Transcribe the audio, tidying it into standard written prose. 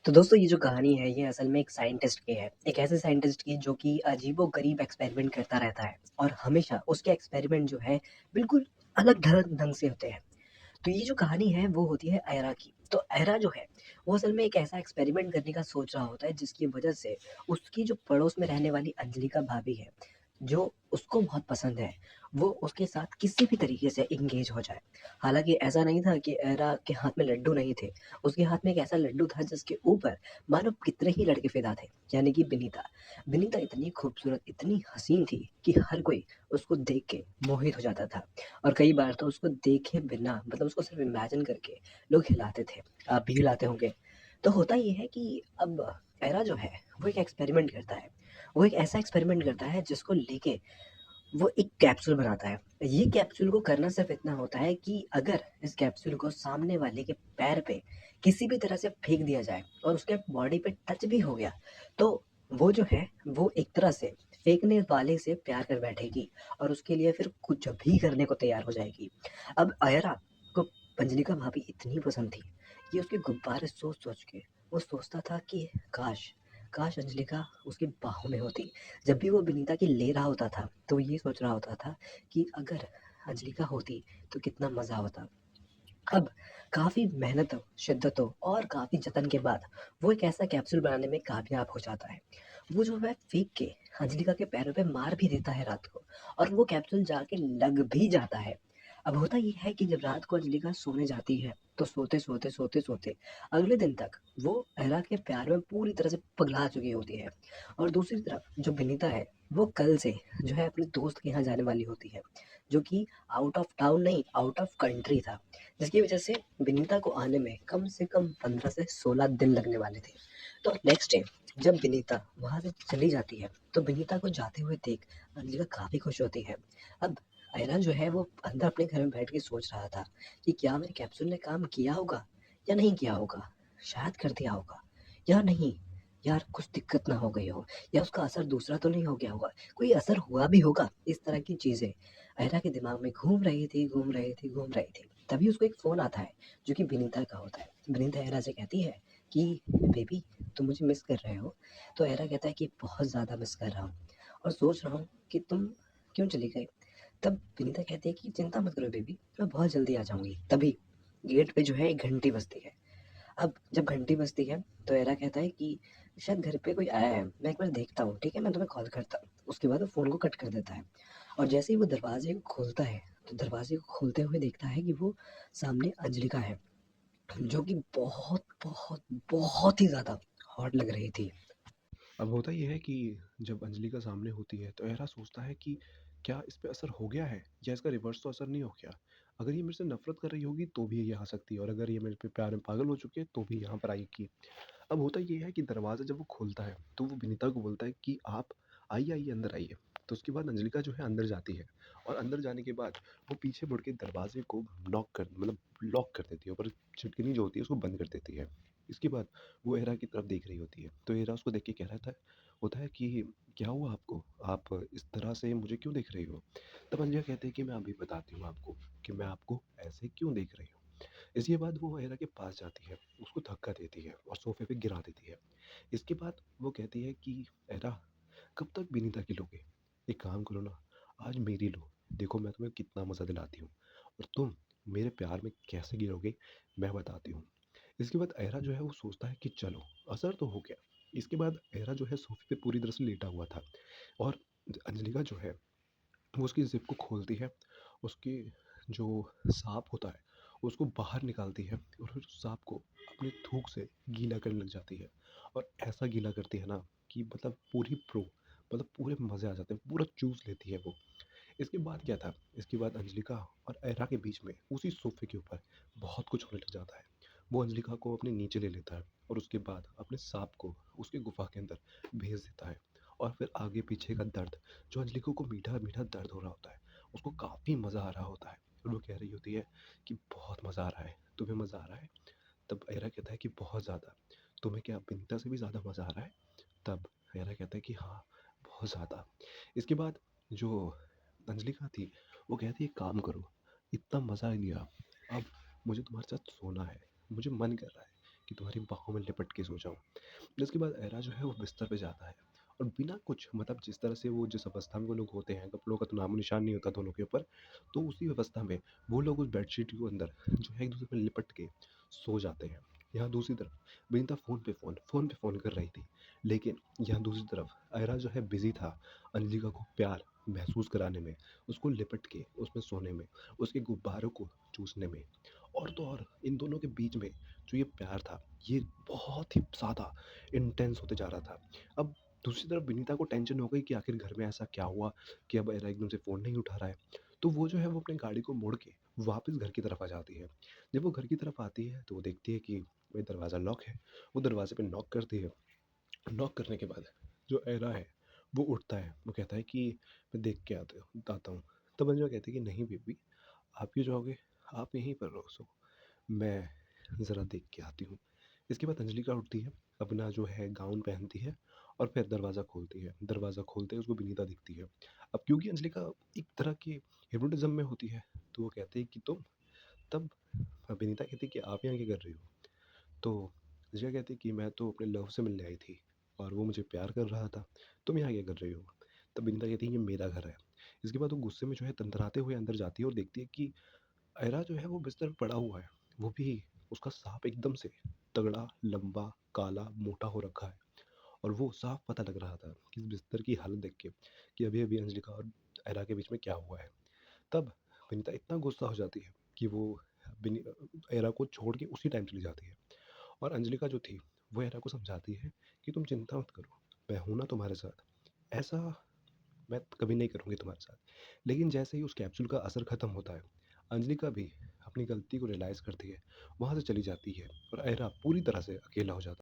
तो दोस्तों ये जो कहानी है ये असल में एक साइंटिस्ट की है। एक ऐसे साइंटिस्ट की जो कि अजीबो-गरीब एक्सपेरिमेंट करता रहता है और हमेशा उसके एक्सपेरिमेंट जो है बिल्कुल अलग ढंग ढंग से होते हैं। तो ये जो कहानी है वो होती है एरा की। तो एरा जो है वो असल में एक ऐसा एक्सपेरिमेंट करने का सोच रहा होता है जिसकी वजह से उसकी जो पड़ोस में रहने वाली अंजलिका भाभी है, जो उसको बहुत पसंद है, वो उसके साथ किसी भी तरीके से एंगेज हो जाए। हालाँकि ऐसा नहीं था कि एरा के हाथ में लड्डू नहीं थे, उसके हाथ में एक ऐसा लड्डू था जिसके ऊपर मानो कितने ही लड़के फ़िदा थे, यानी कि बिनीता। बिनीता इतनी खूबसूरत, इतनी हसीन थी कि हर कोई उसको देख के मोहित हो जाता था और कई बार तो उसको देखे बिना मतलब उसको सिर्फ़ इमेजिन करके लोग हिलाते थे। आप भी हिलाते होंगे। तो होता ये है कि अब एरा जो है वो एक एक्सपेरिमेंट करता है। वो एक ऐसा एक्सपेरिमेंट करता है जिसको लेके वो एक कैप्सूल बनाता है। ये कैप्सूल को करना सिर्फ़ इतना होता है कि अगर इस कैप्सूल को सामने वाले के पैर पे किसी भी तरह से फेंक दिया जाए और उसके बॉडी पे टच भी हो गया, तो वो जो है वो एक तरह से फेंकने वाले से प्यार कर बैठेगी और उसके लिए फिर कुछ भी करने को तैयार हो जाएगी। अब आयरा को पंजलिका भाभी इतनी पसंद थी, ये उसके गुब्बारे सोच-सोच के वो सोचता था कि काश! काश अंजलिका उसकी बाहों में होती। जब भी वो विनीता की ले रहा होता था तो वो ये सोच रहा होता था कि अगर अंजलिका होती तो कितना मज़ा होता। अब काफ़ी मेहनतों, शिद्दतों और काफ़ी जतन के बाद वो एक ऐसा कैप्सूल बनाने में कामयाब हो जाता है। वो जो है फेंक के अंजलिका के पैरों पे मार भी देता है रात को और वो कैप्सूल जाके लग भी जाता है। अब होता ये है कि जब रात को अंजलिका सोने जाती है तो सोते-सोते अगले दिन तक वो एरा के प्यार में पूरी तरह से पगला चुकी होती है। और दूसरी तरफ जो विनीता है वो कल से जो है अपने दोस्त के यहाँ जाने वाली होती है, जो कि आउट ऑफ टाउन नहीं, आउट ऑफ कंट्री था। जिसकी वजह से विनीता को आने में कम से कम 15 से 16 दिन लगने वाले थे। तो नेक्स्ट डे जब विनीता वहाँ से चली जाती है तो विनीता को जाते हुए देख अंजलिका काफ़ी खुश होती है। अब आयरन जो है वो अंदर अपने घर में बैठ के सोच रहा था कि क्या मेरे कैप्सूल ने काम किया होगा या नहीं किया होगा, शायद कर दिया होगा या नहीं, यार कुछ दिक्कत ना हो गई हो या उसका असर दूसरा तो नहीं हो गया होगा, कोई असर हुआ भी होगा। इस तरह की चीज़ें आयरा के दिमाग में घूम रही थी। तभी उसको एक फ़ोन आता है जो कि विनीता का होता है। विनीता एरा से कहती है कि बेबी तुम मुझे मिस कर रहे हो? तो एरा कहता है कि बहुत ज़्यादा मिस कर रहा हूँ और सोच रहा हूँ कि तुम क्यों चली गई? तब विनीता कहती है कि चिंता मत करो बेबी, मैं बहुत जल्दी आ जाऊँगी। तभी गेट पे जो है एक घंटी बजती है। अब जब घंटी बजती है तो एरा कहता है कि शायद घर पे कोई आया है, मैं एक बार देखता हूँ, ठीक है? मैं तुम्हें कॉल करता हूँ। उसके बाद वो फ़ोन को कट कर देता है और जैसे ही वो दरवाज़े को खोलता है, तो दरवाज़े को खोलते हुए देखता है कि वो सामने अंजलिका है, जो कि बहुत ही ज़्यादा हॉट लग रही थी। अब होता ये है कि जब अंजलि का सामने होती है तो एहरा सोचता है कि क्या इस पे असर हो गया है या इसका रिवर्स तो असर नहीं हो गया। अगर ये मेरे से नफरत कर रही होगी तो भी ये आ सकती है और अगर ये मेरे पे प्यार में पागल हो चुकी है तो भी यहाँ पर आएगी। अब होता ये है कि दरवाज़ा जब वो खोलता है तो वो विनीता को बोलता है कि आप आइए आइए अंदर आइए। तो उसके बाद अंजलिका जो है अंदर जाती है और अंदर जाने के बाद वो पीछे मुड़ के दरवाजे को नॉक कर मतलब लॉक कर देती है, ऊपर छिटकनी जो होती है उसको बंद कर देती है। इसके बाद वो एरा की तरफ देख रही होती है तो एरा उसको देख के कह रहा था होता है कि क्या हुआ आपको, आप इस तरह से मुझे क्यों देख रही हो। तब अंजलिका कहते हैं कि मैं अभी बताती हूँ आपको कि मैं आपको ऐसे क्यों देख रही हूँ। इसके बाद वो एरा के पास जाती है, उसको धक्का देती है और सोफे पे गिरा देती है। इसके बाद वो कहती है कि एरा कब तक विनीता की लोगे, एक काम करो ना, आज मेरी लो, देखो मैं तुम्हें कितना मज़ा दिलाती हूँ और तुम मेरे प्यार में कैसे गिरोगे मैं बताती हूँ। इसके बाद एरा जो है वो सोचता है कि चलो असर तो हो गया। इसके बाद एरा जो है सोफे पे पूरी तरह से लेटा हुआ था और अंजलिका जो है वो उसकी ज़िप को खोलती है, उसकी जो साँप होता है उसको बाहर निकालती है और फिर उस साँप को अपने थूक से गीला करने लग जाती है और ऐसा गीला करती है ना कि मतलब पूरी प्रो मतलब पूरे मज़े आ जाते हैं, पूरा चूस लेती है वो। इसके बाद क्या था, इसके बाद अंजलिका और एरा के बीच में उसी सोफ़े के ऊपर बहुत कुछ होने लग जाता है। वो अंजलिका को अपने नीचे ले लेता है और उसके बाद अपने साँप को उसकी गुफ़ा के अंदर भेज देता है और फिर आगे पीछे का दर्द, जो अंजलिका को मीठा-मीठा दर्द हो रहा होता है, उसको काफ़ी मज़ा आ रहा होता है और वो कह रही होती है कि बहुत मज़ा आ रहा है, तुम्हें मज़ा आ रहा है? तब एरा कहता है कि बहुत ज़्यादा। तुम्हें क्या विनीता से भी ज़्यादा मज़ा आ रहा है? तब एरा कहता है कि हाँ, बहुत ज़्यादा। इसके बाद जो अंजलिका थी, वो कहती है एक काम करो, इतना मज़ा लिया, अब मुझे तुम्हारे साथ सोना है। मुझे मन कर रहा है कि तुम्हारी बाहों में लिपट के सो जाऊँ। जिसके बाद एरा जो है वो बिस्तर पे जाता है और बिना कुछ मतलब जिस तरह से वो जिस अवस्था में वो लोग होते हैं, कपड़ों का तो नामो-निशान नहीं होता दोनों के ऊपर, तो उसी अवस्था में वो लोग उस बेडशीट के अंदर जो है एक-दूसरे पे लिपट के सो जाते हैं। यहाँ दूसरी तरफ विनीता फ़ोन पे फ़ोन कर रही थी। लेकिन यहाँ दूसरी तरफ आयरा जो है बिज़ी था अंजलिका को प्यार महसूस कराने में, उसको लिपट के उसमें सोने में, उसके गुब्बारों को चूसने में। और तो और इन दोनों के बीच में जो ये प्यार था, ये बहुत ही ज़्यादा इंटेंस होते जा रहा था। अब दूसरी तरफ विनीता को टेंशन हो गई कि आखिर घर में ऐसा क्या हुआ कि अब आयरा एकदम से फ़ोन नहीं उठा रहा है। तो वो जो है वो अपनी गाड़ी को मोड़ के वापस घर की तरफ आ जाती है। जब वो घर की तरफ आती है तो वो देखती है कि भाई दरवाज़ा लॉक है। वो दरवाज़े पे नॉक करती है। नॉक करने के बाद जो एरा है वो उठता है। वो कहता है कि मैं देख के आता हूँ। तब अंजना कहती है कि नहीं बेबी, आप क्यों जाओगे? आप यहीं पर रहो, सो मैं ज़रा देख के आती हूँ। इसके बाद अंजलिका उठती है, अपना जो है गाउन पहनती है और फिर दरवाज़ा खोलती है। दरवाज़ा खोलते ही उसको विनीता दिखती है। अब क्योंकि अंजलिका एक तरह की हिप्नोटिज़्म में होती है, तो वो कहती है कि तुम? तब विनीता कहती है कि आप यहाँ क्या कर रही हो? तो अंशिका कहती है कि मैं तो अपने लव से मिलने आई थी और वो मुझे प्यार कर रहा था। तुम यहाँ क्या कर रही हो? तब बिंदा कहती है ये मेरा घर है। इसके बाद वो गुस्से में जो है तंतराते हुए अंदर जाती है और देखती है कि अयरा जो है वो बिस्तर पे पड़ा हुआ है। वो भी उसका साँप एकदम से तगड़ा, लंबा, काला, मोटा हो रखा है और वो साफ़ पता लग रहा था कि इस बिस्तर की हालत देख के कि अभी-अभी अंजलिका और अयरा के बीच में क्या हुआ है। तब विनीता इतना गुस्सा हो जाती है कि वो अयरा को छोड़ के उसी टाइम चली जाती है। और अंजलिका जो थी, वो एरा को समझाती है कि तुम चिंता मत करो, मैं हूँ ना तुम्हारे साथ। ऐसा मैं कभी नहीं करूँगी तुम्हारे साथ। लेकिन जैसे ही उस कैप्सूल का असर खत्म होता है, अंजलिका भी अपनी गलती को रियलाइज़ करती है, वहाँ से चली जाती है और एरा पूरी तरह से अकेला हो जाता है।